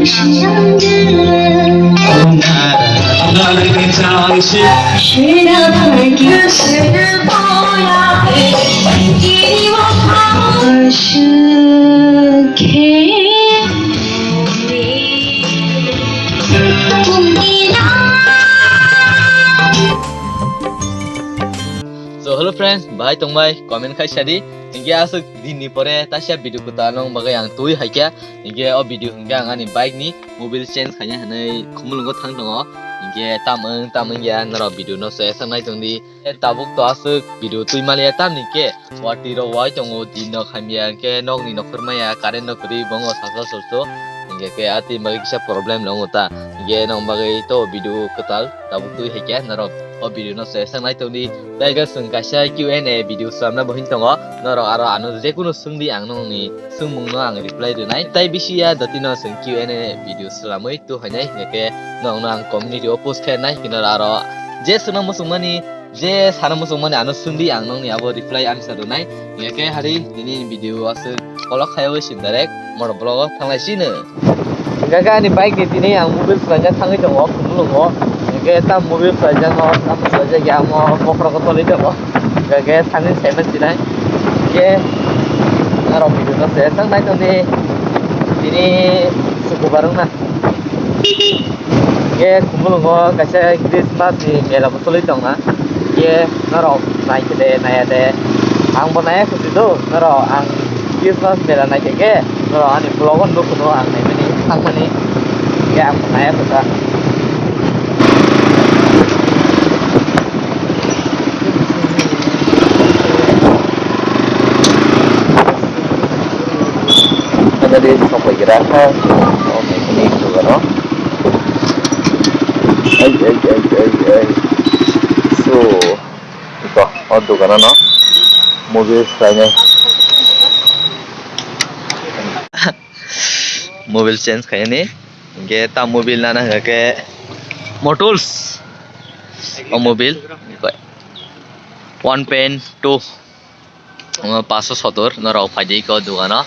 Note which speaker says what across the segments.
Speaker 1: So hello friends, bahai tongbai comment khai sadi hingga asuk dini pore tasya video kuta nong bagai yang tui haikya hingga video hingga angani bike ni mobil change khanya hanai khumulungo thang dongo hingga tamang ya naro video no se sangai tongdi tabuk to asuk video tui malia tam ni ke wati ro wai tongo dino khamya ke nog ni nokhrmaya current no kri bongo sasa sorso hingga ke ati bagai kisa problem longota hingga nong bagai to video kutal tabuk tui haikya naro video no se sangai tongdi taiga sung kaisa Q&A video samna bohin tongo noro aro ano je kuno sungdi ang nong ni sungmung no ang reply dunai tai bisia datino sung Q&A video salamoi tu hanai ngeke nong nang community post khenai kinara aro je sunang musungmani je sana musungmani ano sungdi ang nong ni abo reply answer dunai ngeke hari ini video asu kolok khayo sim direct motovlog thanglai sine gaga ni bike ni tini ang mobil sanja thangai tongo kumulungo kita mobil saja mau sama saja ya mau kokborok toli dong kayak tangin semen sih nih ke ngarok video no saya sang naik tuh ini suku bareng nah ke kumpul ngo kasih Christmas di mela toli dong nah ke ngarok naik deh ang bonanya ke situ ngarok ang Christmas mela naik ke ngarok ani vlogon tuh kuno ang naik ini ang mana ke ang bonanya tuh dari sampai gerakan ini juga no so itu untuk kan no mobil saya mobil change kayak ini kita mobil nana kayak motors mobil one pen two 570 naro phajai ko dugano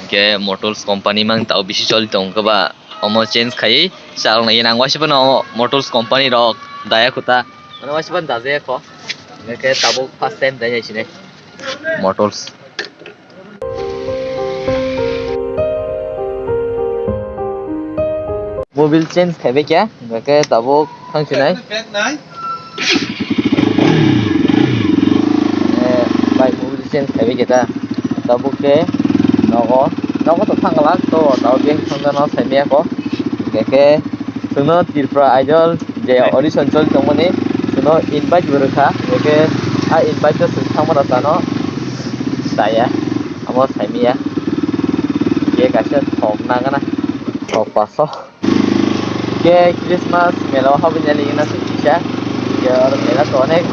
Speaker 1: ke motors company mang tau bisi choli tong ka ba omo change khai sal na yang wasi pan motors company rok daya kuta mana wasi pan daje ko ke tabo first time daya sine motors mobil change khaibe kya ke tabo khang sinai bike mobil change khaibe kita tabo ke nogo to tanggalak to tau beng sangdano saimia ko keke suno Tipra idol je audition chol tongmani suno invite berkha keke a invite to sangmara tano saya amo saimia ke kasya thok nagana thok paso ke Christmas mela habnya ligina sikisha ke or mela to onek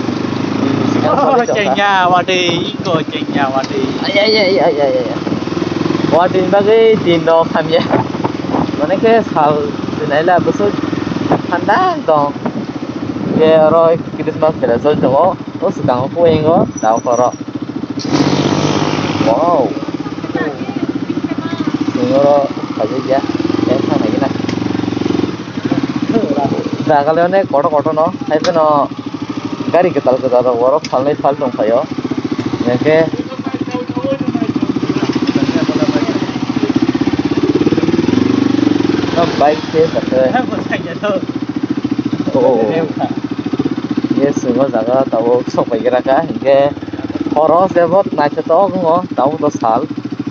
Speaker 2: cengnya wadi iko cengnya wadi
Speaker 1: ya Wah din bagai dino kami ya, mana ke sal dinailah besok pandang dong, ke roy Christmas celebration tuh, oh sedang aku ingo, tahu korok, wow, ingo aja ya, sama lagi nah, dah kalau nih kotor no, itu no, gari ketal worok fal dong kayo, ya ke bike ke oh yes semua jaga tahu sok bagai raka hingga horos debot naik to ngo tahu to sal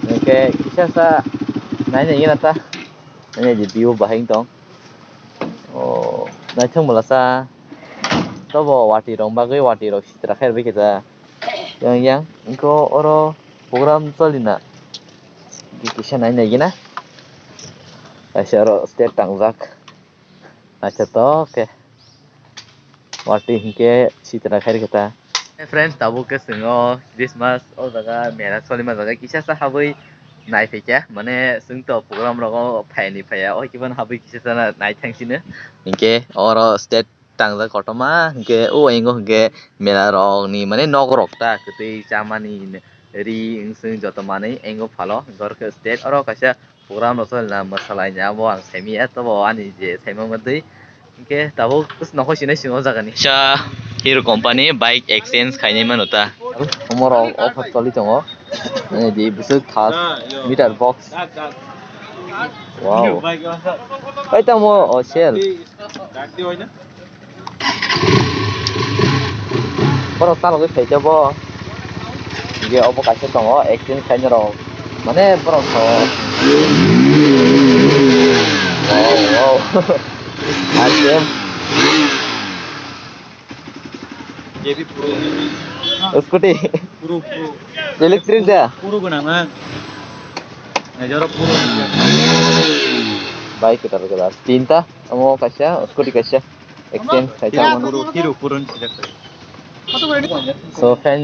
Speaker 1: hingga kisah sa naik ini nata ini jadi view bahing tong oh naik CHWLASA to bo wati rong bagai wati rong citra khair be kita yang engko oro program solina kisah naik lagi na Asyara state tangjak acha to ke wati hingke citra khair kita friends tabu ke singo Christmas o jaga mera solima jaga kisa sa habai nai fekya mane sung to program rogo phaini phaya o kiban habai kisa sa nai thangsine hingke oro state tangjak kotoma hingke o engo hingke mera rog ni mane nogrok ta ketei chamani ri sung joto mane engo phalo gorke state oro kaisa program lo soal na masalahnya abo ang semi atau bo ani je semi madai oke tabo kus noko sini singo jagani sha hero company bike exchange khaini manota omoro offer choli tongo je busuk khas meter box wow pai tamo sel boro talo ke phai jabo ge obo kaise tongo exchange khaini ro mane boro so wow asem
Speaker 2: JB Pro
Speaker 1: scooty
Speaker 2: Pro
Speaker 1: electric da
Speaker 2: Pro ko naman Najaro Pro
Speaker 1: bike kita bergerak cinta kamu kasih scooty kasih exchange saya
Speaker 2: Hero Pro
Speaker 1: so fan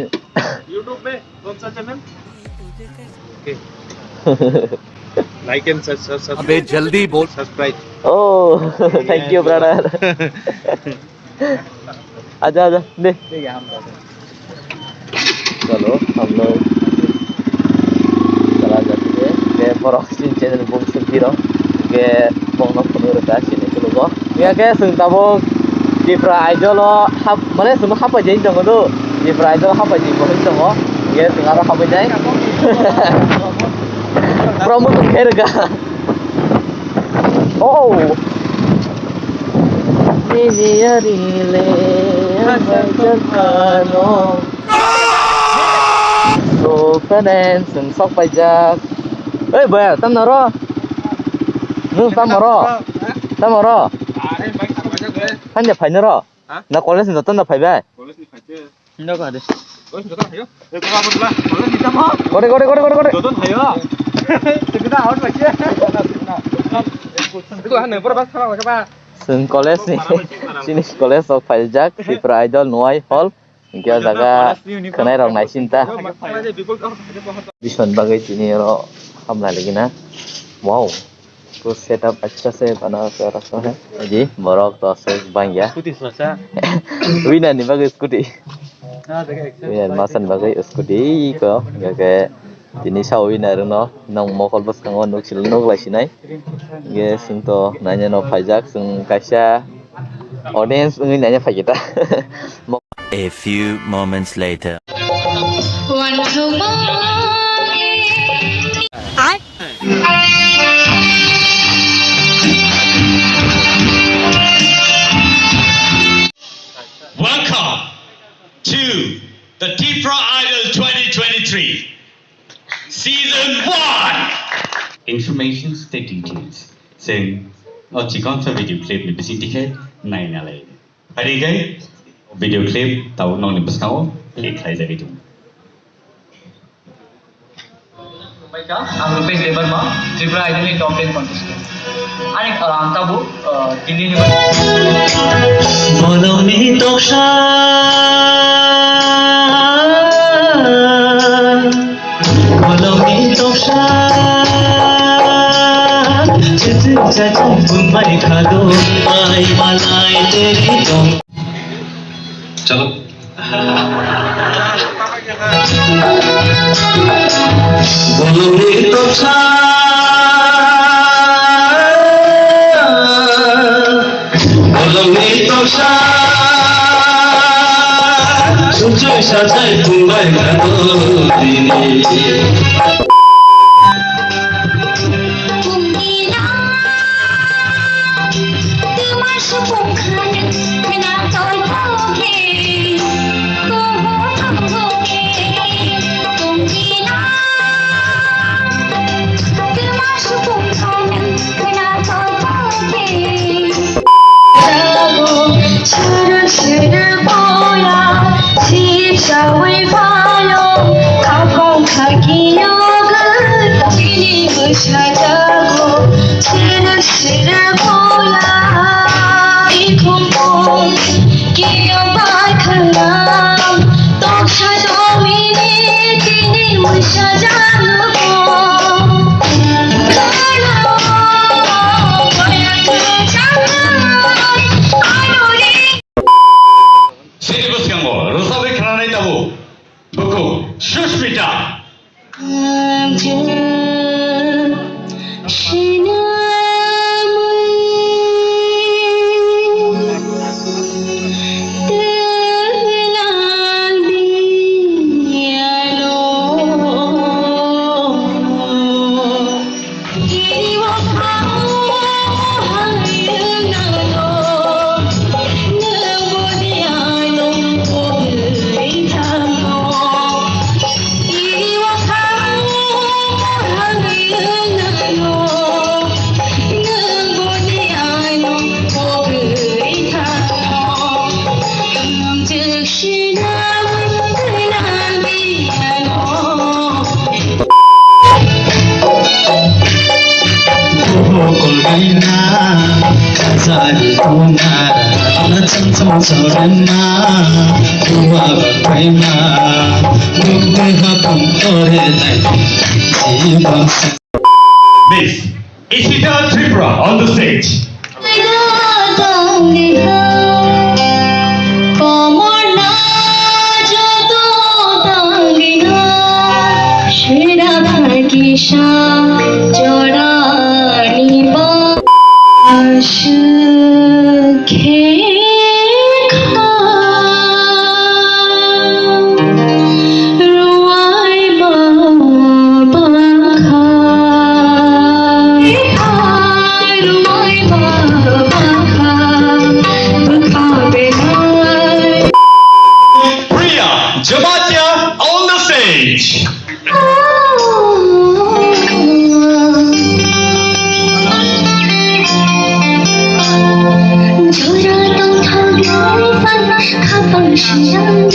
Speaker 2: YouTube में कौन सा channel okay like and subscribe अबे जल्दी बोल subscribe
Speaker 1: oh thank you brother आजा आजा दे चलो हम लोग चला जाते हैं के परोक्सिन चैनल बुक सुनतीरो के बंगनो फुनुर का सिने कुलुगो या के सुनताबो Tipra idol hap mana semua hap aja ini dong tu Tipra idol hap aja ini dong ya sekarang hap aja promo tuh harga oh ini hari le kano so keren sok pajak bayar tam naro tam naro 한대 파이너라 나 콜레스 넣었다 파이바
Speaker 2: 콜레스 파이트
Speaker 1: 인다고 하대
Speaker 2: 콜레스 넣었다 하요 네 그거 한번 봐 콜레스 있다 뭐
Speaker 1: 거래
Speaker 2: 넣었다 하요 그다 아웃 맞지 그거 한 네버 봐 사람 봐
Speaker 1: Sung college nih, sini college sok pajak, Tipra idol nuai hall, kia jaga kenai rong nai cinta. Bison bagai sini ro हमला lagi na, wow, तो setup अच्छा से बना के रखा है जी बरक तो से बन गया
Speaker 2: स्कूटी सोचा
Speaker 1: विना नि bagai scooty winan masan bagai scooty ko ge ini sau winner no nong mokol bos kangon nuk sil nuk laisinai ge sing to nanya no pajak sung kaisa audience ngi nanya phai kita
Speaker 3: A few moments later
Speaker 4: Welcome to the Tipra Idol 2023 Season 1. Information the details. Saying, oh, chikon sa video clip ni bisi tiket nai na lay. Hari gay video clip tau nong ni pasau click khai jadi tu.
Speaker 5: I'm Rupesh Devarma, Tripura Idol in top 10 contestant. And Tabu, Dindi
Speaker 4: Boloni toksha Boloni toksha Chitu chachu bumbai khado ai balai teri dong Chalo Boloni toksha Boloni toksha Sunjoi sajai bumbai khado dini Miss Ishita Tripura on the stage. On the stage.
Speaker 6: Hãy subscribe cho kênh Ghiền Mì Gõ để không bỏ lỡ